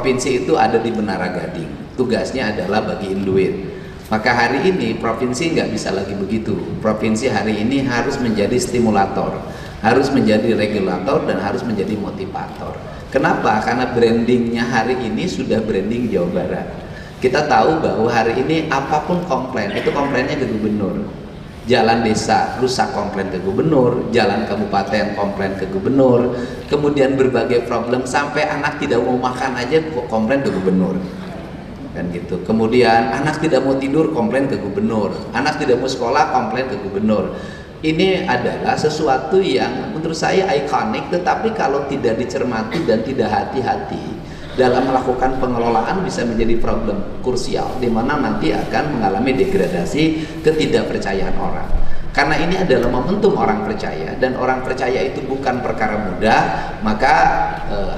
provinsi itu ada di Menara Gading, tugasnya adalah bagiin duit. Maka hari ini provinsi nggak bisa lagi begitu. Provinsi hari ini harus menjadi stimulator, harus menjadi regulator, dan harus menjadi motivator. Kenapa? Karena brandingnya hari ini sudah branding Jawa Barat. Kita tahu bahwa hari ini apapun komplain, itu komplainnya ke gubernur. Jalan desa rusak, komplain ke gubernur. Jalan kabupaten, komplain ke gubernur. Kemudian berbagai problem, sampai anak tidak mau makan aja komplain ke gubernur. Kan gitu. Kemudian anak tidak mau tidur, komplain ke gubernur. Anak tidak mau sekolah, komplain ke gubernur. Ini adalah sesuatu yang menurut saya ikonik, tetapi kalau tidak dicermati dan tidak hati-hati dalam melakukan pengelolaan bisa menjadi problem krusial, di mana nanti akan mengalami degradasi ketidakpercayaan orang. Karena ini adalah momentum orang percaya, dan orang percaya itu bukan perkara mudah. Maka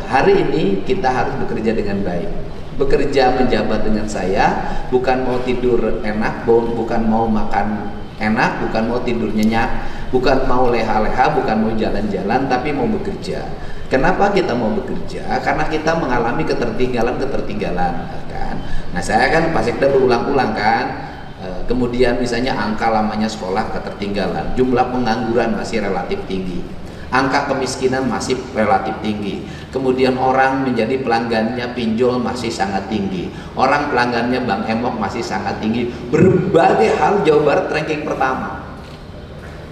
hari ini kita harus bekerja dengan baik. Bekerja menjabat dengan saya, bukan mau tidur enak, bukan mau makan enak, bukan mau tidur nyenyak, bukan mau leha-leha, bukan mau jalan-jalan, tapi mau bekerja. Kenapa kita mau bekerja? Karena kita mengalami ketertinggalan kan. Nah, saya kan Pak Sekda berulang-ulang kan, kemudian misalnya angka lamanya sekolah ketertinggalan, jumlah pengangguran masih relatif tinggi, angka kemiskinan masih relatif tinggi, kemudian orang menjadi pelanggannya pinjol masih sangat tinggi, orang pelanggannya Bank Emok masih sangat tinggi. Berbagai hal Jawa Barat ranking pertama.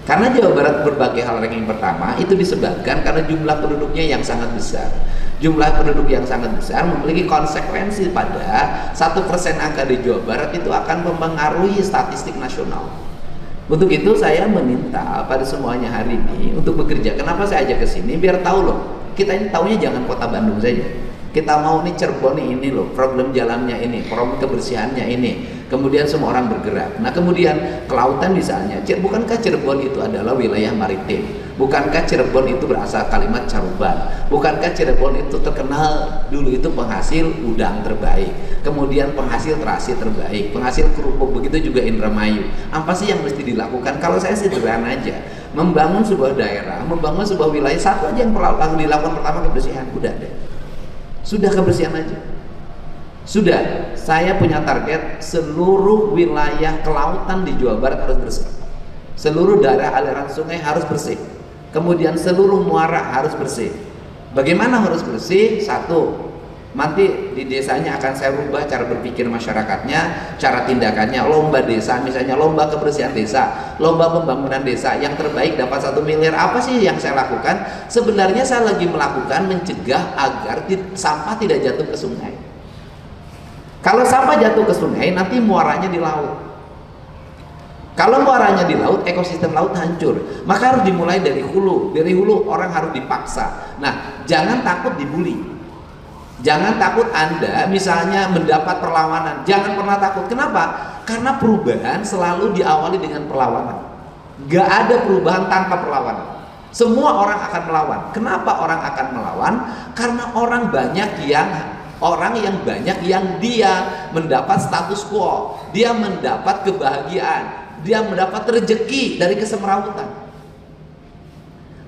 Karena Jawa Barat berbagai hal ranking pertama itu disebabkan karena jumlah penduduknya yang sangat besar. Jumlah penduduk yang sangat besar memiliki konsekuensi pada 1% angka di Jawa Barat itu akan mempengaruhi statistik nasional. Untuk itu saya meminta pada semuanya hari ini untuk bekerja. Kenapa saya ajak ke sini? Biar tahu loh, kita ini taunya jangan kota Bandung saja. Kita mau nih Cirebon ini loh, problem jalannya ini, problem kebersihannya ini. Kemudian semua orang bergerak. Nah, kemudian kelautan misalnya, bukankah Cirebon itu adalah wilayah maritim? Bukankah Cirebon itu berasal kalimat caruban? Bukankah Cirebon itu terkenal dulu itu penghasil udang terbaik, kemudian penghasil terasi terbaik, penghasil kerupuk, begitu juga Indramayu. Apa sih yang mesti dilakukan? Kalau saya sederhana aja, membangun sebuah daerah, membangun sebuah wilayah, satu aja yang dilakukan pertama, kebersihan. Udah deh, sudah kebersihan aja. Sudah, saya punya target seluruh wilayah kelautan di Jawa Barat harus bersih. Seluruh daerah aliran sungai harus bersih. Kemudian seluruh muara harus bersih. Bagaimana harus bersih? Satu, nanti di desanya akan saya rubah cara berpikir masyarakatnya, cara tindakannya. Lomba desa, misalnya lomba kebersihan desa, lomba pembangunan desa, yang terbaik dapat 1 miliar. Apa sih yang saya lakukan? Sebenarnya saya lagi melakukan mencegah agar sampah tidak jatuh ke sungai. Kalau sampah jatuh ke sungai, nanti muaranya di laut. Kalau muaranya di laut, ekosistem laut hancur. Maka harus dimulai dari hulu. Dari hulu orang harus dipaksa. Nah, jangan takut dibully. Jangan takut Anda misalnya mendapat perlawanan. Jangan pernah takut. Kenapa? Karena perubahan selalu diawali dengan perlawanan. Gak ada perubahan tanpa perlawanan. Semua orang akan melawan. Kenapa orang akan melawan? Karena orang yang banyak yang dia mendapat status quo, dia mendapat kebahagiaan, dia mendapat rezeki dari kesemrawutan.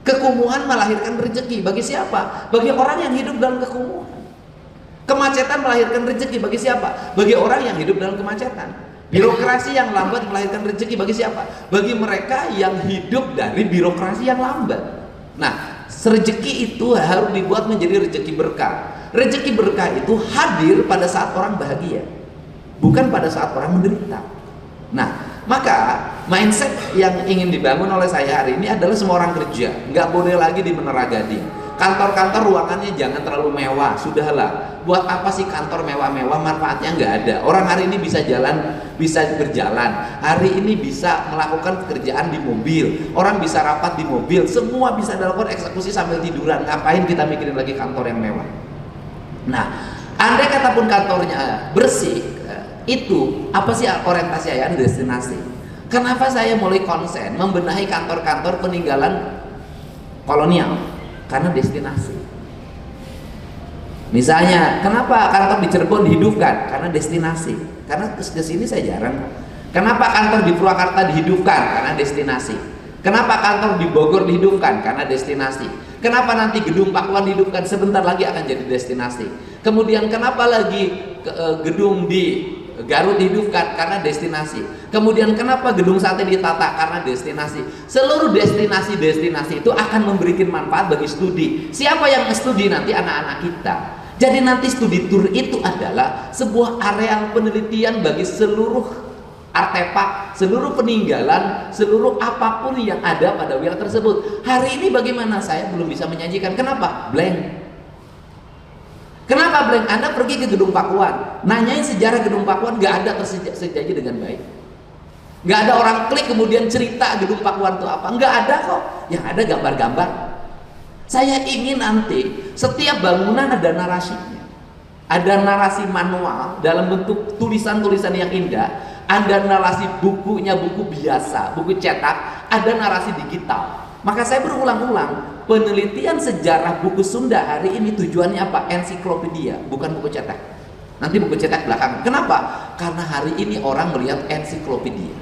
Kekumuhan melahirkan rezeki bagi siapa? Bagi orang yang hidup dalam kekumuhan. Kemacetan melahirkan rezeki bagi siapa? Bagi orang yang hidup dalam kemacetan. Birokrasi yang lambat melahirkan rezeki bagi siapa? Bagi mereka yang hidup dari birokrasi yang lambat. Nah, rezeki itu harus dibuat menjadi rezeki berkah. Rezeki berkah itu hadir pada saat orang bahagia, bukan pada saat orang menderita. Nah, maka mindset yang ingin dibangun oleh saya hari ini adalah semua orang kerja. Nggak boleh lagi di Menara Gading. Kantor-kantor ruangannya jangan terlalu mewah. Sudahlah, buat apa sih kantor mewah-mewah, manfaatnya nggak ada. Orang hari ini bisa berjalan. Hari ini bisa melakukan pekerjaan di mobil. Orang bisa rapat di mobil. Semua bisa dilakukan eksekusi sambil tiduran. Ngapain kita mikirin lagi kantor yang mewah? Nah, andai kata pun kantornya bersih, itu apa sih orientasi saya? Destinasi. Kenapa saya mulai konsen membenahi kantor-kantor peninggalan kolonial? Karena destinasi. Misalnya, kenapa kantor di Cirebon dihidupkan? Karena destinasi. Karena ke sini saya jarang. Kenapa kantor di Purwakarta dihidupkan? Karena destinasi. Kenapa kantor di Bogor dihidupkan? Karena destinasi. Kenapa nanti gedung Pakuan dihidupkan? Sebentar lagi akan jadi destinasi. Kemudian kenapa lagi gedung di Garut dihidupkan? Karena destinasi. Kemudian kenapa gedung sate ditata? Karena destinasi. Seluruh destinasi-destinasi itu akan memberikan manfaat bagi studi. Siapa yang studi? Nanti anak-anak kita. Jadi nanti studi tour itu adalah sebuah area penelitian bagi seluruh artefak, seluruh peninggalan, seluruh apapun yang ada pada wilayah tersebut. Hari ini bagaimana? Saya belum bisa menyajikan. Kenapa? Blank. Kenapa blank? Anda pergi ke Gedung Pakuan, nanyain sejarah Gedung Pakuan, nggak ada tersaji dengan baik. Nggak ada orang klik kemudian cerita Gedung Pakuan itu apa. Nggak ada kok. Yang ada gambar-gambar. Saya ingin nanti setiap bangunan ada narasinya. Ada narasi manual dalam bentuk tulisan-tulisan yang indah. Ada narasi bukunya, buku biasa, buku cetak. Ada narasi digital. Maka saya berulang-ulang, penelitian sejarah buku Sunda hari ini tujuannya apa? Ensiklopedia, bukan buku cetak. Nanti buku cetak belakang. Kenapa? Karena hari ini orang melihat ensiklopedia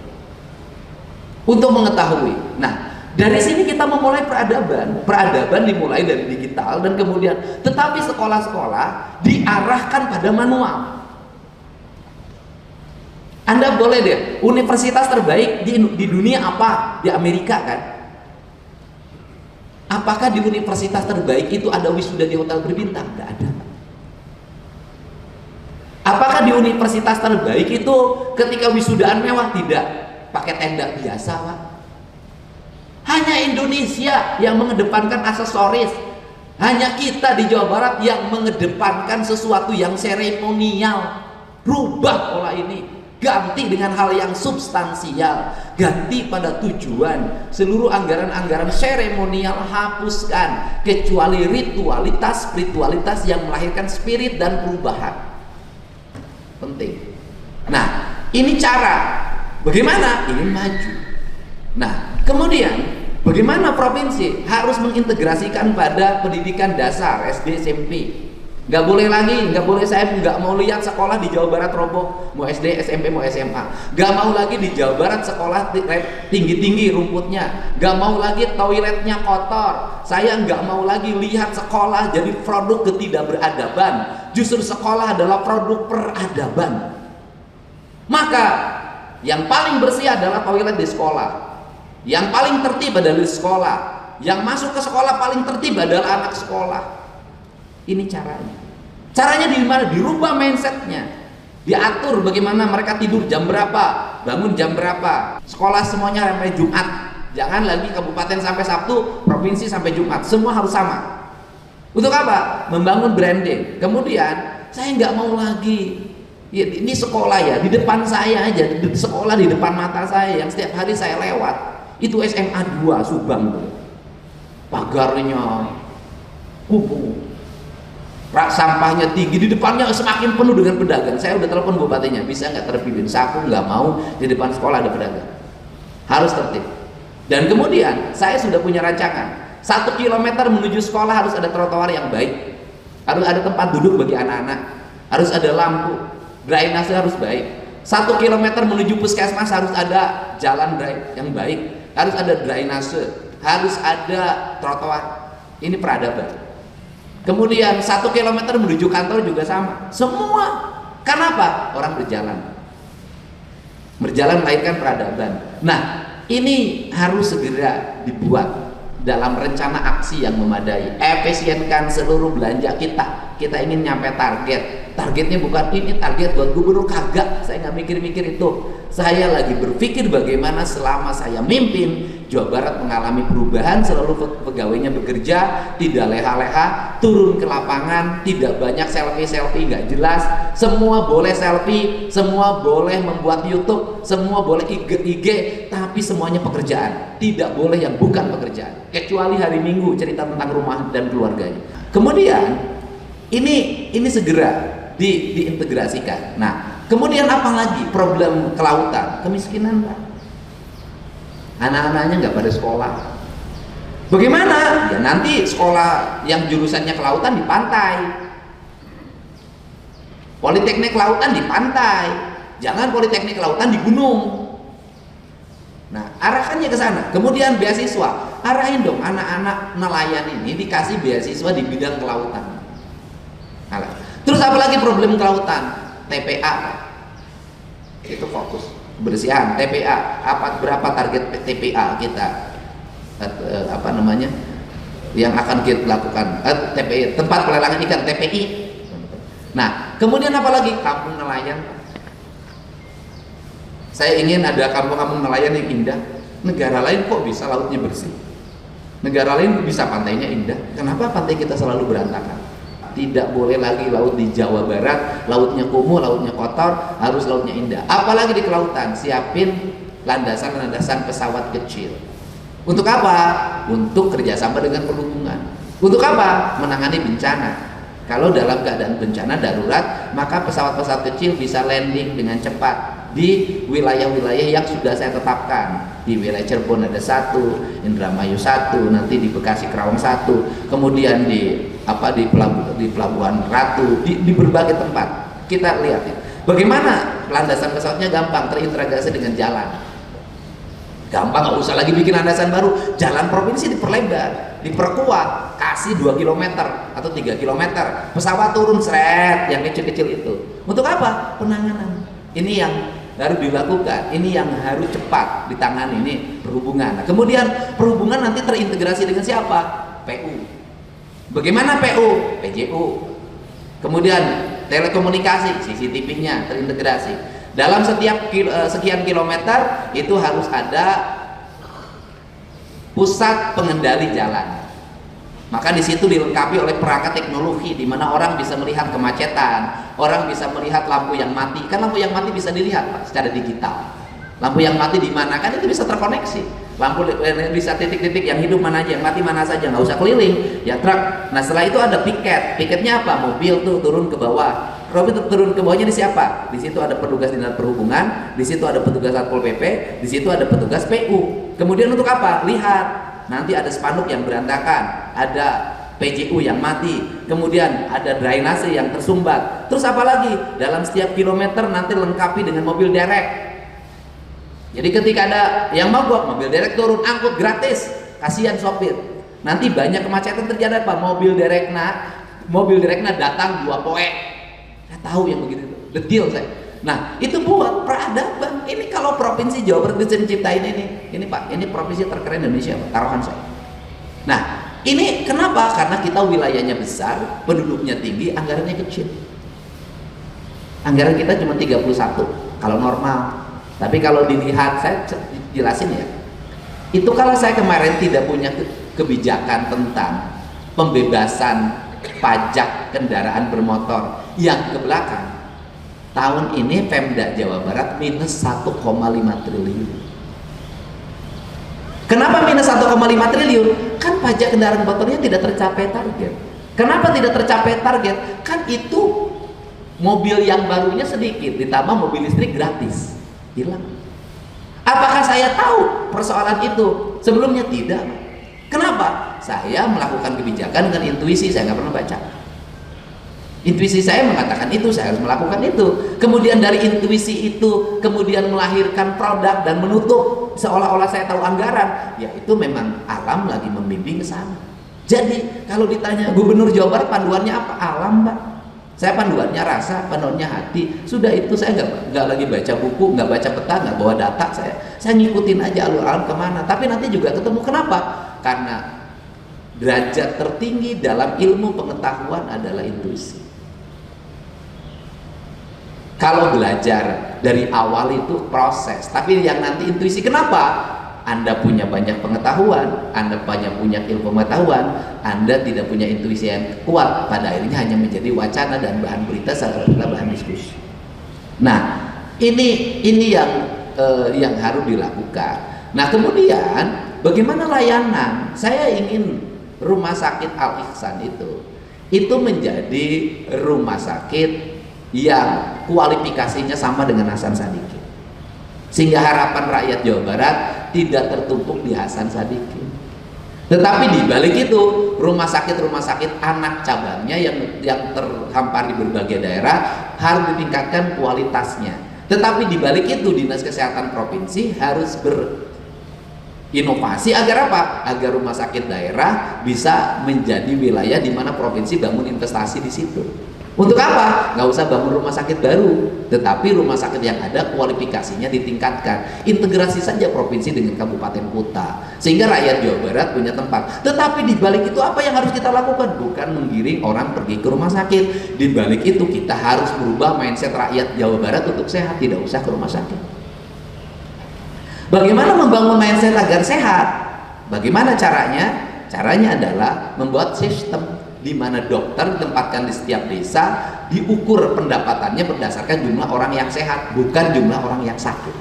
untuk mengetahui. Nah, dari sini kita memulai peradaban. Peradaban dimulai dari digital dan kemudian, tetapi sekolah-sekolah diarahkan pada manual. Anda boleh deh, universitas terbaik di dunia apa? Di Amerika kan? Apakah di universitas terbaik itu ada wisuda di hotel berbintang? Tidak ada. Apakah di universitas terbaik itu ketika wisudaan mewah? Tidak. Pakai tenda biasa, Pak. Hanya Indonesia yang mengedepankan aksesoris. Hanya kita di Jawa Barat yang mengedepankan sesuatu yang seremonial. Rubah pola ini. Ganti dengan hal yang substansial, ganti pada tujuan. Seluruh anggaran-anggaran seremonial hapuskan, kecuali ritualitas, spiritualitas yang melahirkan spirit dan perubahan. Penting. Nah, ini cara bagaimana ingin maju. Nah, kemudian bagaimana provinsi harus mengintegrasikan pada pendidikan dasar SD, SMP. Nggak boleh lagi, nggak boleh, saya nggak mau lihat sekolah di Jawa Barat roboh, mau SD, SMP, mau SMA. Nggak mau lagi di Jawa Barat sekolah tinggi-tinggi rumputnya. Nggak mau lagi toiletnya kotor. Saya nggak mau lagi lihat sekolah jadi produk ketidakberadaban. Justru sekolah adalah produk peradaban. Maka yang paling bersih adalah toilet di sekolah. Yang paling tertib adalah di sekolah. Yang masuk ke sekolah paling tertib adalah anak sekolah. Ini caranya. Caranya di mana? Dirubah mindsetnya. Diatur bagaimana mereka tidur jam berapa, bangun jam berapa. Sekolah semuanya sampai Jumat. Jangan lagi kabupaten sampai Sabtu, provinsi sampai Jumat. Semua harus sama. Untuk apa? Membangun branding. Kemudian saya nggak mau lagi. Ya, ini sekolah ya, di depan saya aja, sekolah di depan mata saya yang setiap hari saya lewat. Itu SMA 2 Subang tuh. Pagarnya kubu. Rak sampahnya tinggi, di depannya semakin penuh dengan pedagang. Saya udah telepon bupatinya, bisa nggak tertibin? Aku nggak mau di depan sekolah ada pedagang. Harus tertib. Dan kemudian saya sudah punya rancangan. 1 kilometer menuju sekolah harus ada trotoar yang baik, harus ada tempat duduk bagi anak-anak, harus ada lampu, drainase harus baik. 1 kilometer menuju puskesmas harus ada jalan yang baik, harus ada drainase, harus ada trotoar. Ini peradaban. Kemudian 1 kilometer menuju kantor juga sama. Semua. Kenapa? Orang berjalan. Berjalan melahirkan peradaban. Nah, ini harus segera dibuat dalam rencana aksi yang memadai. Efisienkan seluruh belanja kita. Kita ingin nyampe target. Targetnya bukan ini target buat gubernur, kagak. Saya nggak mikir-mikir itu. Saya lagi berpikir bagaimana selama saya mimpin Jawa Barat mengalami perubahan, seluruh pegawainya bekerja, tidak leha-leha, turun ke lapangan, tidak banyak selfie-selfie nggak jelas, semua boleh selfie, semua boleh membuat YouTube, semua boleh IG, tapi semuanya pekerjaan, tidak boleh yang bukan pekerjaan, kecuali hari Minggu cerita tentang rumah dan keluarganya. Kemudian ini segera diintegrasikan. Nah, kemudian apa lagi? Problem kelautan, kemiskinan, Pak. Anak-anaknya nggak pada sekolah. Bagaimana? Ya nanti sekolah yang jurusannya kelautan di pantai, politeknik kelautan di pantai, jangan politeknik kelautan di gunung. Nah, arahkannya ke sana. Kemudian beasiswa, arahin dong anak-anak nelayan ini dikasih beasiswa di bidang kelautan. Terus apalagi problem kelautan, TPA, itu fokus kebersihan, TPA, berapa target TPA kita, yang akan kita lakukan, TPI, tempat pelelangan ikan, TPI. Nah, kemudian apalagi kampung nelayan. Saya ingin ada kampung-kampung nelayan yang indah. Negara lain kok bisa lautnya bersih? Negara lain bisa pantainya indah. Kenapa pantai kita selalu berantakan? Tidak boleh lagi laut di Jawa Barat, lautnya kumuh, lautnya kotor, harus lautnya indah. Apalagi di kelautan, siapin landasan-landasan pesawat kecil. Untuk apa? Untuk kerjasama dengan perhubungan. Untuk apa? Menangani bencana. Kalau dalam keadaan bencana darurat, maka pesawat-pesawat kecil bisa landing dengan cepat di wilayah-wilayah yang sudah saya tetapkan. Di wilayah Cirebon ada 1, Indramayu 1, nanti di Bekasi Kerawang 1, kemudian di Pelabuhan Ratu, di berbagai tempat. Kita lihat ya, bagaimana landasan pesawatnya gampang terintegrasi dengan jalan. Gampang, nggak usah lagi bikin landasan baru. Jalan provinsi diperlebar, diperkuat, kasih 2 km atau 3 km. Pesawat turun seret, yang kecil-kecil itu. Untuk apa? Penanganan. Ini yang harus dilakukan, ini yang harus cepat ditangani, ini perhubungan. Nah, kemudian perhubungan nanti terintegrasi dengan siapa? PU. Bagaimana PU? PJU. Kemudian telekomunikasi, CCTV-nya terintegrasi. Dalam setiap sekian kilometer itu harus ada pusat pengendali jalan. Maka di situ dilengkapi oleh perangkat teknologi di mana orang bisa melihat kemacetan, orang bisa melihat lampu yang mati. Kan lampu yang mati bisa dilihat, Pak, secara digital. Lampu yang mati di mana, kan itu bisa terkoneksi. Lampu bisa titik-titik yang hidup mana aja, yang mati mana saja, nggak usah keliling, ya truk. Nah setelah itu ada piket. Piketnya apa? Mobil tuh turun ke bawah. Mobil turun ke bawahnya di siapa? Di situ ada petugas dinas perhubungan, di situ ada petugas satpol pp, di situ ada petugas PU. Kemudian untuk apa? Lihat. Nanti ada spanduk yang berantakan, ada PJU yang mati, kemudian ada drainase yang tersumbat. Terus apa lagi? Dalam setiap kilometer nanti lengkapi dengan mobil derek. Jadi ketika ada yang mogok, mobil derek turun, angkut gratis, kasihan sopir. Nanti banyak kemacetan terjadi apa? Mobil derekna datang 2 poe. Saya tahu yang begitu, detail saya. Nah itu buat peradaban. Ini kalau provinsi Jawa Barat bisa menciptain ini Pak, ini provinsi terkeren Indonesia Pak, taruhan saya. Nah ini kenapa? Karena kita wilayahnya besar, penduduknya tinggi, anggarannya kecil. Anggaran kita cuma 31 kalau normal. Tapi kalau dilihat, saya jelasin ya, itu kalau saya kemarin tidak punya kebijakan tentang pembebasan pajak kendaraan bermotor yang ke belakang, tahun ini Pemda Jawa Barat minus 1,5 triliun. Kenapa minus 1,5 triliun? Kan pajak kendaraan motornya tidak tercapai target. Kenapa tidak tercapai target? Kan itu mobil yang barunya sedikit, ditambah mobil listrik gratis, hilang. Apakah saya tahu persoalan itu? Sebelumnya tidak. Kenapa? Saya melakukan kebijakan dengan intuisi, saya nggak pernah baca. Intuisi saya mengatakan itu, saya harus melakukan itu. Kemudian dari intuisi itu kemudian melahirkan produk dan menutup seolah-olah saya tahu anggaran. Ya itu memang alam lagi membimbing ke sana. Jadi kalau ditanya Gubernur Jawa Barat panduannya apa? Alam, Pak. Saya panduannya rasa, panduannya hati. Sudah itu saya nggak lagi baca buku, nggak baca peta, nggak bawa data. Saya ngikutin aja alur alam kemana. Tapi nanti juga ketemu. Kenapa? Karena derajat tertinggi dalam ilmu pengetahuan adalah intuisi. Kalau belajar dari awal itu proses, tapi yang nanti intuisi. Kenapa? Anda punya banyak pengetahuan, Anda punya ilmu pengetahuan, Anda tidak punya intuisi yang kuat, pada akhirnya hanya menjadi wacana dan bahan berita serta bahan diskusi. Nah, ini yang harus dilakukan. Nah, kemudian bagaimana layanan? Saya ingin rumah sakit Al Ihsan itu menjadi rumah sakit yang kualifikasinya sama dengan Hasan Sadikin, sehingga harapan rakyat Jawa Barat tidak tertumpuk di Hasan Sadikin. Tetapi di balik itu rumah sakit anak cabangnya yang terhampar di berbagai daerah harus ditingkatkan kualitasnya. Tetapi di balik itu Dinas Kesehatan Provinsi harus berinovasi agar apa? Agar rumah sakit daerah bisa menjadi wilayah di mana provinsi bangun investasi di situ. Untuk apa? Nggak usah bangun rumah sakit baru, tetapi rumah sakit yang ada kualifikasinya ditingkatkan. Integrasi saja provinsi dengan kabupaten kota, sehingga rakyat Jawa Barat punya tempat. Tetapi di balik itu apa yang harus kita lakukan? Bukan menggiring orang pergi ke rumah sakit. Di balik itu kita harus merubah mindset rakyat Jawa Barat untuk sehat, tidak usah ke rumah sakit. Bagaimana membangun mindset agar sehat? Bagaimana caranya? Caranya adalah membuat sistem di mana dokter ditempatkan di setiap desa, diukur pendapatannya berdasarkan jumlah orang yang sehat, bukan jumlah orang yang sakit.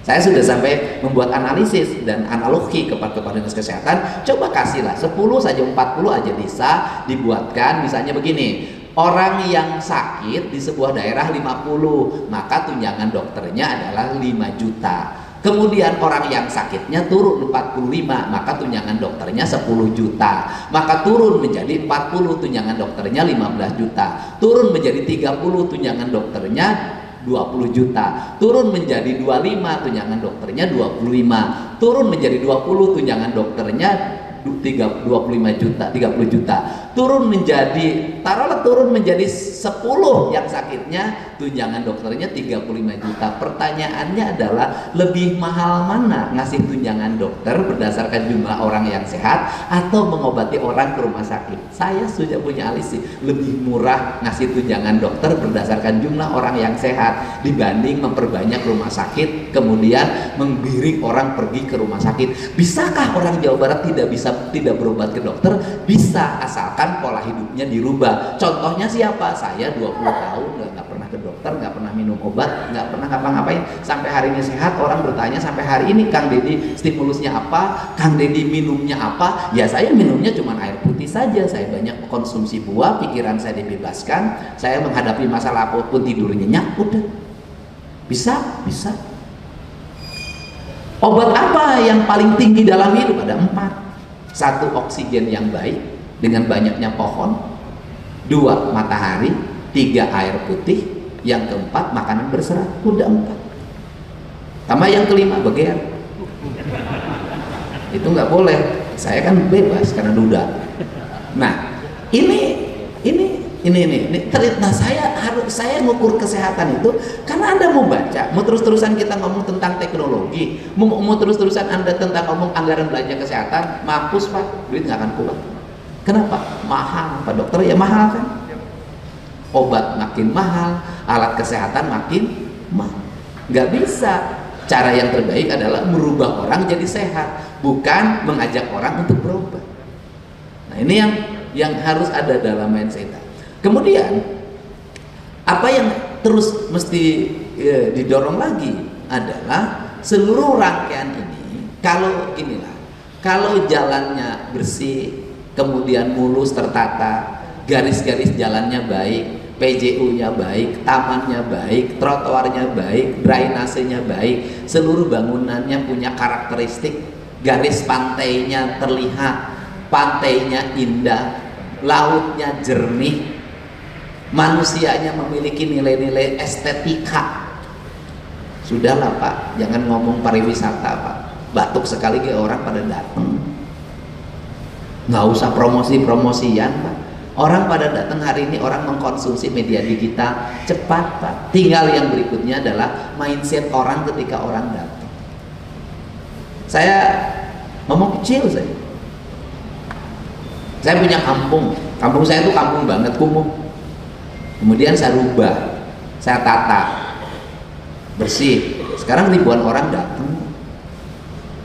Saya sudah sampai membuat analisis dan analogi kepada dinas kesehatan. Coba kasihlah 10 saja, 40 aja desa dibuatkan, misalnya begini. Orang yang sakit di sebuah daerah 50, maka tunjangan dokternya adalah 5 juta. Kemudian orang yang sakitnya turun 45, maka tunjangan dokternya 10 juta. Maka turun menjadi 40, tunjangan dokternya 15 juta. Turun menjadi 30, tunjangan dokternya 20 juta. Turun menjadi 25, tunjangan dokternya 25. Turun menjadi 20, tunjangan dokternya 25 juta, 30 juta. Turun menjadi, taruhlah turun menjadi 10 yang sakitnya, tunjangan dokternya 35 juta. Pertanyaannya adalah lebih mahal mana ngasih tunjangan dokter berdasarkan jumlah orang yang sehat atau mengobati orang ke rumah sakit? Saya sudah punya analisis, lebih murah ngasih tunjangan dokter berdasarkan jumlah orang yang sehat dibanding memperbanyak rumah sakit kemudian menggiring orang pergi ke rumah sakit. Bisakah orang Jawa Barat tidak berobat ke dokter? Bisa, asalkan pola hidupnya dirubah. Contohnya siapa? Saya 20 tahun nggak pernah ke dokter, nggak pernah minum obat, nggak pernah ngapa-ngapain. Sampai hari ini sehat. Orang bertanya sampai hari ini, Kang Deddy stimulusnya apa? Kang Deddy minumnya apa? Ya saya minumnya cuma air putih saja. Saya banyak konsumsi buah, pikiran saya dibebaskan. Saya menghadapi masalah apapun tidur nyenyak, udah. Bisa. Obat apa yang paling tinggi dalam hidup? Ada 4. 1, oksigen yang baik dengan banyaknya pohon. 2, matahari. 3, air putih. Yang keempat, makanan berserat. Udah 4. Tambah yang kelima, beger. Itu nggak boleh. Saya kan bebas karena duda. Nah, ini. Nah, saya ngukur kesehatan itu karena Anda mau baca, mau terus-terusan kita ngomong tentang teknologi, mau terus-terusan Anda tentang ngomong anggaran belanja kesehatan, mampus Pak, duit nggak akan kuat. Kenapa? Mahal Pak dokter, ya mahal kan? Obat makin mahal, alat kesehatan makin mahal. Nggak bisa. Cara yang terbaik adalah merubah orang jadi sehat, bukan mengajak orang untuk berobat. Nah, ini yang harus ada dalam mindset. Kemudian apa yang terus mesti didorong lagi adalah seluruh rangkaian ini, kalau jalannya bersih, kemudian mulus tertata, garis-garis jalannya baik, PJU-nya baik, tamannya baik, trotoarnya baik, drainasenya baik, seluruh bangunannya punya karakteristik, garis pantainya terlihat, pantainya indah, lautnya jernih, manusianya memiliki nilai-nilai estetika. Sudahlah Pak, jangan ngomong pariwisata Pak. Batuk sekali ke orang pada datang. Nggak usah promosi-promosian Pak. Orang pada datang hari ini, orang mengkonsumsi media digital cepat Pak. Tinggal yang berikutnya adalah mindset orang ketika orang datang. Saya ngomong kecil saya. Saya punya kampung saya itu kampung banget, kumuh. Kemudian saya rubah, saya tata, bersih. Sekarang ribuan orang datang.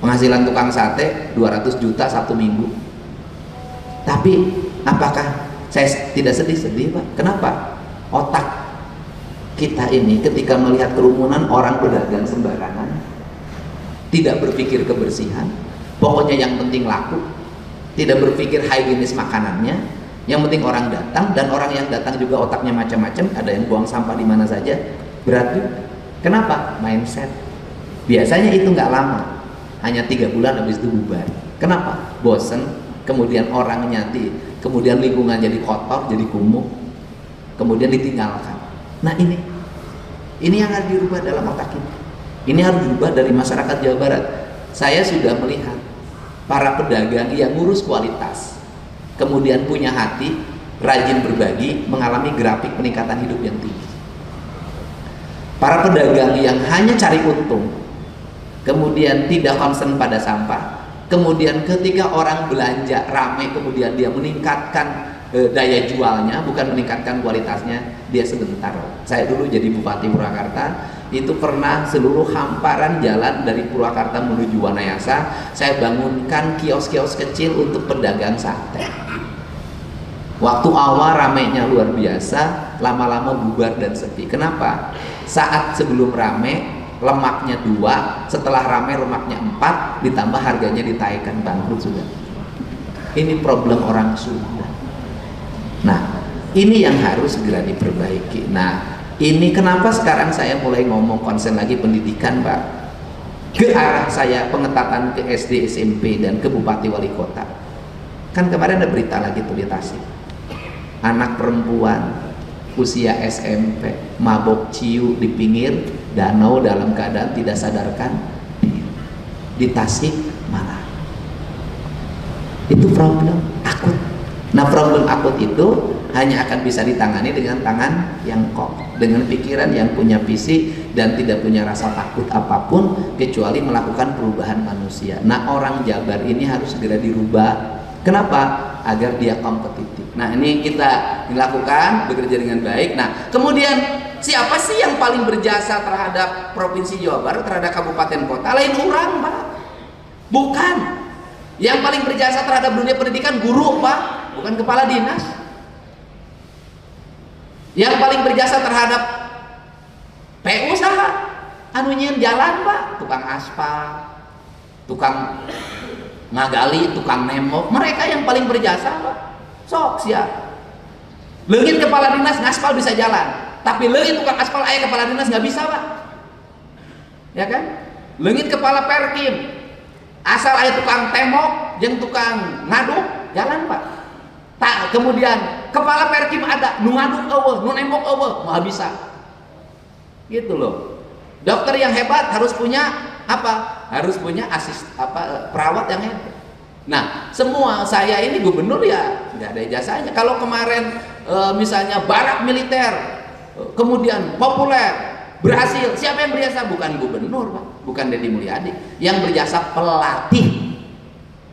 Penghasilan tukang sate 200 juta 1 minggu. Tapi apakah saya tidak sedih Pak? Kenapa? Otak kita ini ketika melihat kerumunan orang berdagang sembarangan, tidak berpikir kebersihan, pokoknya yang penting laku, tidak berpikir higienis makanannya, yang penting orang datang, dan orang yang datang juga otaknya macam-macam, ada yang buang sampah di mana saja, berat juga. Kenapa? Mindset. Biasanya itu nggak lama, hanya 3 bulan habis itu bubar. Kenapa? Bosen, kemudian orangnya kemudian lingkungan jadi kotor, jadi kumuh, kemudian ditinggalkan. Nah ini yang harus dirubah dalam otak kita. Ini harus dirubah dari masyarakat Jawa Barat. Saya sudah melihat para pedagang yang ngurus kualitas, kemudian punya hati, rajin berbagi, mengalami grafik peningkatan hidup yang tinggi. Para pedagang yang hanya cari untung, kemudian tidak concern pada sampah, kemudian ketika orang belanja ramai, kemudian dia meningkatkan daya jualnya, bukan meningkatkan kualitasnya, dia sebentar. Saya dulu jadi Bupati Purwakarta, itu pernah seluruh hamparan jalan dari Purwakarta menuju Wanayasa, saya bangunkan kios-kios kecil untuk pedagang sate. Waktu awal ramainya luar biasa, lama-lama bubar dan sepi. Kenapa? Saat sebelum rame, lemaknya 2, setelah rame lemaknya 4, ditambah harganya ditaikkan, bangkrut sudah. Ini problem orang Sunda. Nah, ini yang harus segera diperbaiki. Nah, ini kenapa sekarang saya mulai ngomong konsen lagi pendidikan, Pak, ke arah saya pengetatan ke SD, SMP, dan ke Bupati Wali Kota. Kan kemarin ada berita lagi tuh di Tasik, anak perempuan usia SMP mabok ciu di pinggir danau dalam keadaan tidak sadarkan diri di Tasik Malaya. Itu problem akut. Nah, problem akut itu hanya akan bisa ditangani dengan tangan yang kokoh, dengan pikiran yang punya visi dan tidak punya rasa takut apapun kecuali melakukan perubahan manusia. Nah, orang Jabar ini harus segera dirubah. Kenapa? Agar dia kompetitif. Nah, ini kita dilakukan, bekerja dengan baik. Nah, kemudian siapa sih yang paling berjasa terhadap Provinsi Jawa Barat, terhadap kabupaten kota? Lain orang, Pak. Bukan. Yang paling berjasa terhadap dunia pendidikan guru, Pak, bukan kepala dinas. Yang paling berjasa terhadap PU saha? Anu nyieun jalan, Pak, tukang aspal, tukang ngagali, tukang nembok, mereka yang paling berjasa, Pak. Sok sia. Leungit kepala dinas ngaspal bisa jalan, tapi leungit tukang aspal aya kepala dinas nggak bisa, Pak. Ya kan? Leungit kepala perkim, asal aya tukang tembok jeung tukang ngaduk jalan, Pak. Tak, kemudian kepala perkim ada, nu ngaduk eueuh, nu nembok eueuh, moal bisa. Gitu loh. Dokter yang hebat harus punya apa? Harus punya perawat yang hebat. Nah, semua saya ini gubernur ya nggak ada jasanya. Kalau kemarin misalnya barak militer, kemudian populer, berhasil, siapa yang berjasa? Bukan gubernur, Pak, bukan Deddy Mulyadi. Yang berjasa pelatih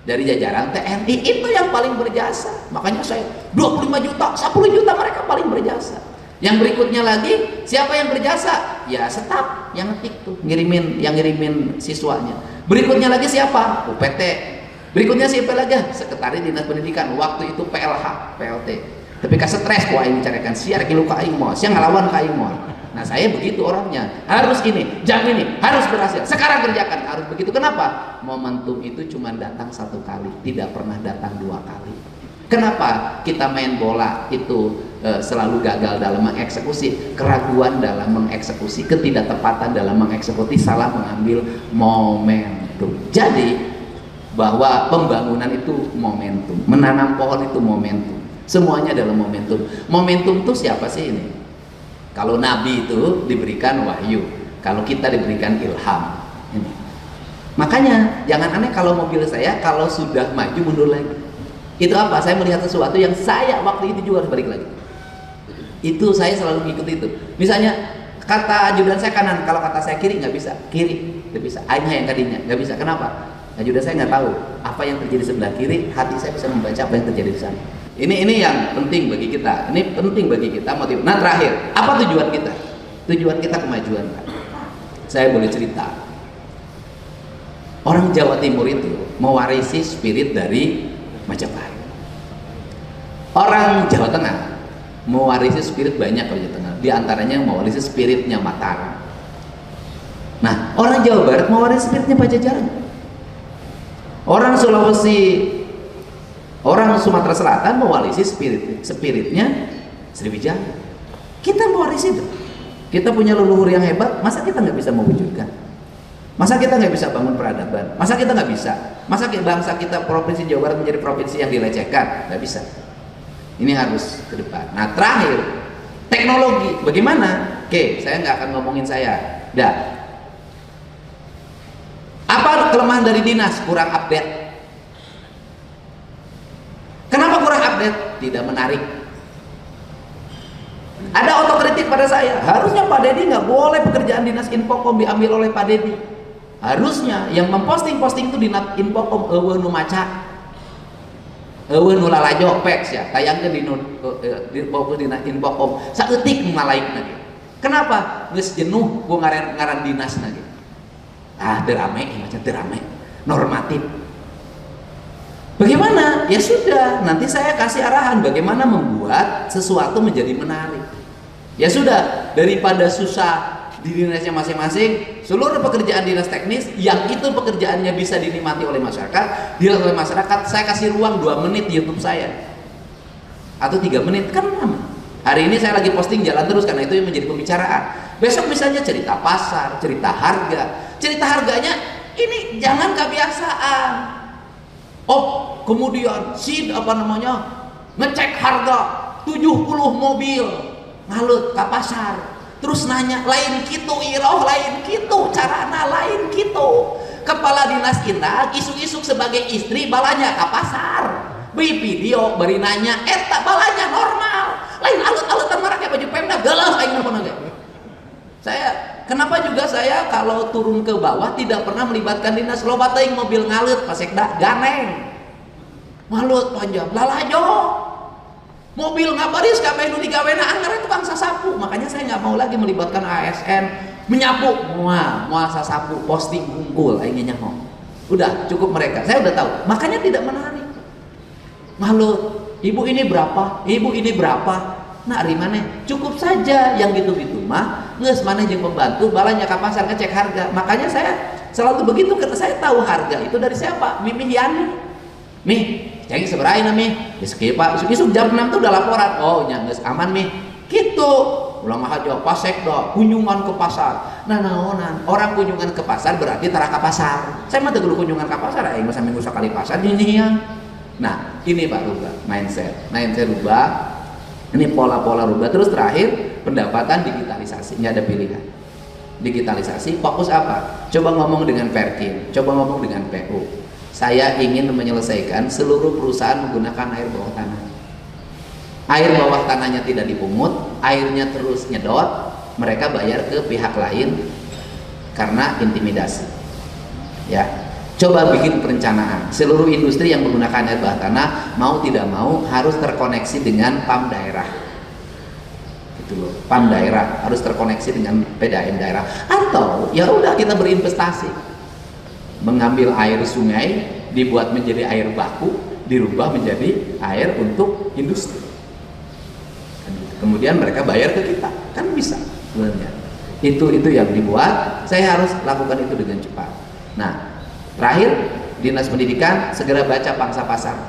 dari jajaran TNI, itu yang paling berjasa. Makanya saya 25 juta, 10 juta mereka paling berjasa. Yang berikutnya lagi, siapa yang berjasa? Ya staf yang ngetik tuh, yang ngirimin siswanya. Berikutnya lagi siapa? UPT. Berikutnya siapa lagi? Sekretaris Dinas Pendidikan. Waktu itu PLH, PLT. Tapi ka stres ku aing carikan siar kilu ka aing moal, sia ngalawan ka aing moal. Nah, saya begitu orangnya. Harus ini, jam ini, harus berhasil. Sekarang kerjakan, harus begitu. Kenapa? Momentum itu cuma datang 1 kali, tidak pernah datang 2 kali. Kenapa kita main bola itu selalu gagal dalam mengeksekusi? Keraguan dalam mengeksekusi, ketidaktepatan dalam mengeksekusi, salah mengambil momentum. Jadi bahwa pembangunan itu momentum, menanam pohon itu momentum, semuanya dalam momentum. Momentum itu siapa sih ini? Kalau Nabi itu diberikan wahyu, kalau kita diberikan ilham. Ini. Makanya jangan aneh kalau mobil saya kalau sudah maju mundur lagi. Itu apa? Saya melihat sesuatu yang saya waktu itu juga harus balik lagi. Itu saya selalu mengikuti itu. Misalnya kata ajudan saya kanan, kalau kata saya kiri nggak bisa, kiri nggak bisa. Aingnya yang tadinya nggak bisa. Kenapa? Ajudan saya nggak tahu apa yang terjadi sebelah kiri, hati saya bisa membaca apa yang terjadi di sana. Ini yang penting bagi kita. Ini penting bagi kita motif. Nah, terakhir, apa tujuan kita? Tujuan kita kemajuan, Pak. Saya boleh cerita. Orang Jawa Timur itu mewarisi spirit dari Majapahit. Orang Jawa Tengah mewarisi spirit banyak kalau Jawa Tengah. Di antaranya mewarisi spiritnya Mataram. Nah, orang Jawa Barat mewarisi spiritnya Pajajaran. Orang Sulawesi, orang Sumatera Selatan mewarisi spiritnya Sriwijaya. Kita mewarisi itu. Kita punya leluhur yang hebat, masa kita nggak bisa mewujudkan? Masa kita nggak bisa bangun peradaban? Masa kita nggak bisa? Masa bangsa kita Provinsi Jawa Barat menjadi provinsi yang dilecehkan? Nggak bisa. Ini harus ke depan. Nah, terakhir, teknologi. Bagaimana? Oke, saya nggak akan ngomongin saya. Dah. Apa kelemahan dari dinas? Kurang update. Kenapa kurang update? Tidak menarik. Ada otokritik pada saya, harusnya Pak Dedi nggak boleh pekerjaan dinas Infocom diambil oleh Pak Dedi. Harusnya yang memposting-posting itu dinas Infocom eueuh nu maca, eueuh nu lalajo peks ya, tayangkeun di fokus dinas Infocom, saeutik malaikna gitu. Kenapa? Geus jenuh ku ngaran dinasna gitu. Ah, teu rame, macam teu rame, normatif. Bagaimana? Ya sudah, nanti saya kasih arahan bagaimana membuat sesuatu menjadi menarik. Ya sudah, daripada susah di dinasnya masing-masing, seluruh pekerjaan dinas teknis yang itu pekerjaannya bisa dinikmati oleh masyarakat, dilihat oleh masyarakat, saya kasih ruang 2 menit di YouTube saya atau 3 menit, kan lama. Hari ini saya lagi posting jalan terus karena itu yang menjadi pembicaraan. Besok misalnya cerita pasar, cerita harga. Cerita harganya ini jangan kebiasaan. Oh, kemudian ngecek harga 70 mobil ngalut ke pasar, terus nanya lain kitu iroh, lain kitu carana, lain kitu. Kepala dinas indah isuk-isuk sebagai istri balanya ke pasar, beli video bari nanya eta balanya normal, lain alut-alutan marah kayak baju Pemda gelas aing nelpon ge. Kenapa juga saya kalau turun ke bawah tidak pernah melibatkan dinas, loba teuing mobil ngalut pasekda ganeng ngalut panjang lalajo mobil ngabaris kabeh nu digawena anggaran tukang sasapu. Makanya saya nggak mau lagi melibatkan ASN menyapu, moal sasapu posting kumpul aingnya mau. Udah cukup mereka, saya udah tahu. Makanya tidak menarik. Malu, ibu ini berapa? Ibu ini berapa? Nah, rimane cukup saja yang gitu-gitu mah geus maneh jeung pembantu balanya ka pasar ngecek harga. Makanya saya selalu begitu karena saya tahu harga itu dari siapa? Mimi Yani. Mih, ceng seberapa mi? Geus kieu Pak, isuk jam 6 tuh udah laporan. Oh, nya geus aman mi. Kitu. Ulah mah aja pasek dah, kunjungan ke pasar. Nah, naonan? Orang kunjungan ke pasar berarti tara ka pasar. Saya mah teu kudu kunjungan ke pasar, aing mah saminggu sakali pasar ini ya. Nah, ini Pak rubah mindset rubah. Ini pola-pola rubah. Terus terakhir, pendapatan digitalisasi. Ini ada pilihan. Digitalisasi, fokus apa? Coba ngomong dengan Perkin, coba ngomong dengan PU. Saya ingin menyelesaikan seluruh perusahaan menggunakan air bawah tanah. Air bawah tanahnya tidak dipungut, airnya terus nyedot, mereka bayar ke pihak lain karena intimidasi. Ya, coba bikin perencanaan. Seluruh industri yang menggunakan air bawah tanah mau tidak mau harus terkoneksi dengan PAM daerah. Gitu loh. PAM daerah harus terkoneksi dengan PDAM daerah. Atau ya udah kita berinvestasi. Mengambil air sungai dibuat menjadi air baku, dirubah menjadi air untuk industri. Kemudian mereka bayar ke kita, kan bisa sebenarnya. Itu yang dibuat. Saya harus lakukan itu dengan cepat. Nah, terakhir, Dinas Pendidikan segera baca pangsa pasar.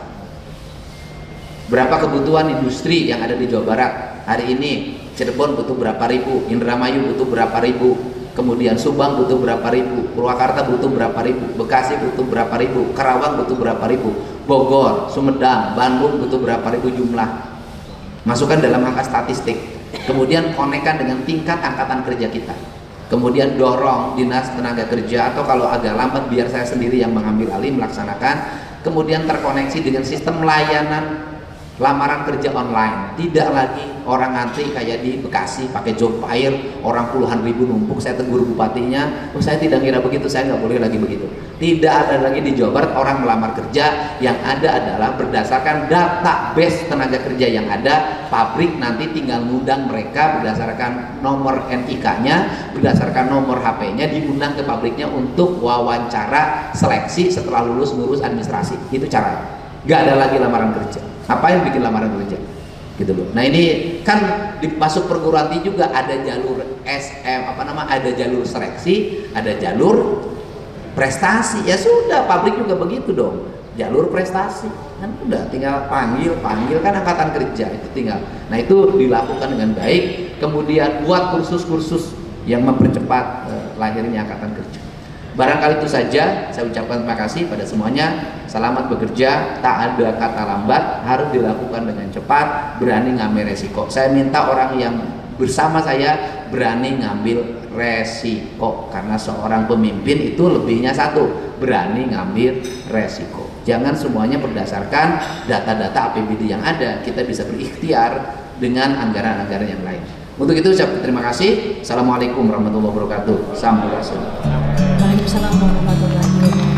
Berapa kebutuhan industri yang ada di Jawa Barat hari ini? Cirebon butuh berapa ribu, Indramayu butuh berapa ribu, kemudian Subang butuh berapa ribu, Purwakarta butuh berapa ribu, Bekasi butuh berapa ribu, Karawang butuh berapa ribu, Bogor, Sumedang, Bandung butuh berapa ribu jumlah. Masukkan dalam angka statistik, kemudian konekkan dengan tingkat angkatan kerja kita, kemudian dorong Dinas Tenaga Kerja atau kalau agak lambat biar saya sendiri yang mengambil alih melaksanakan, kemudian terkoneksi dengan sistem layanan lamaran kerja online. Tidak lagi orang ngantri kayak di Bekasi pakai job fire, orang puluhan ribu numpuk. Saya tegur bupatinya, saya tidak ngira begitu, saya nggak boleh lagi begitu. Tidak ada lagi di Jawa Barat orang melamar kerja. Yang ada adalah berdasarkan database tenaga kerja yang ada, pabrik nanti tinggal ngundang mereka berdasarkan nomor NIK-nya, berdasarkan nomor HP-nya, diundang ke pabriknya untuk wawancara seleksi setelah lulus ngurus administrasi. Itu caranya. Nggak ada lagi lamaran kerja. Apa yang bikin lamaran kerja? Gitu loh. Nah, ini kan masuk perguruan tinggi juga ada jalur ada jalur seleksi, ada jalur prestasi. Ya sudah, pabrik juga begitu dong. Jalur prestasi. Kan udah tinggal panggil kan angkatan kerja itu tinggal. Nah, itu dilakukan dengan baik. Kemudian buat kursus-kursus yang mempercepat lahirnya angkatan kerja. Barangkali itu saja, saya ucapkan terima kasih pada semuanya. Selamat bekerja, tak ada kata lambat, harus dilakukan dengan cepat, berani ngambil resiko. Saya minta orang yang bersama saya berani ngambil resiko, karena seorang pemimpin itu lebihnya satu, berani ngambil resiko. Jangan semuanya berdasarkan data-data APBD yang ada. Kita bisa berikhtiar dengan anggaran-anggaran yang lain. Untuk itu saya terima kasih. Assalamualaikum warahmatullahi wabarakatuh. Waalaikumsalam warahmatullahi wabarakatuh.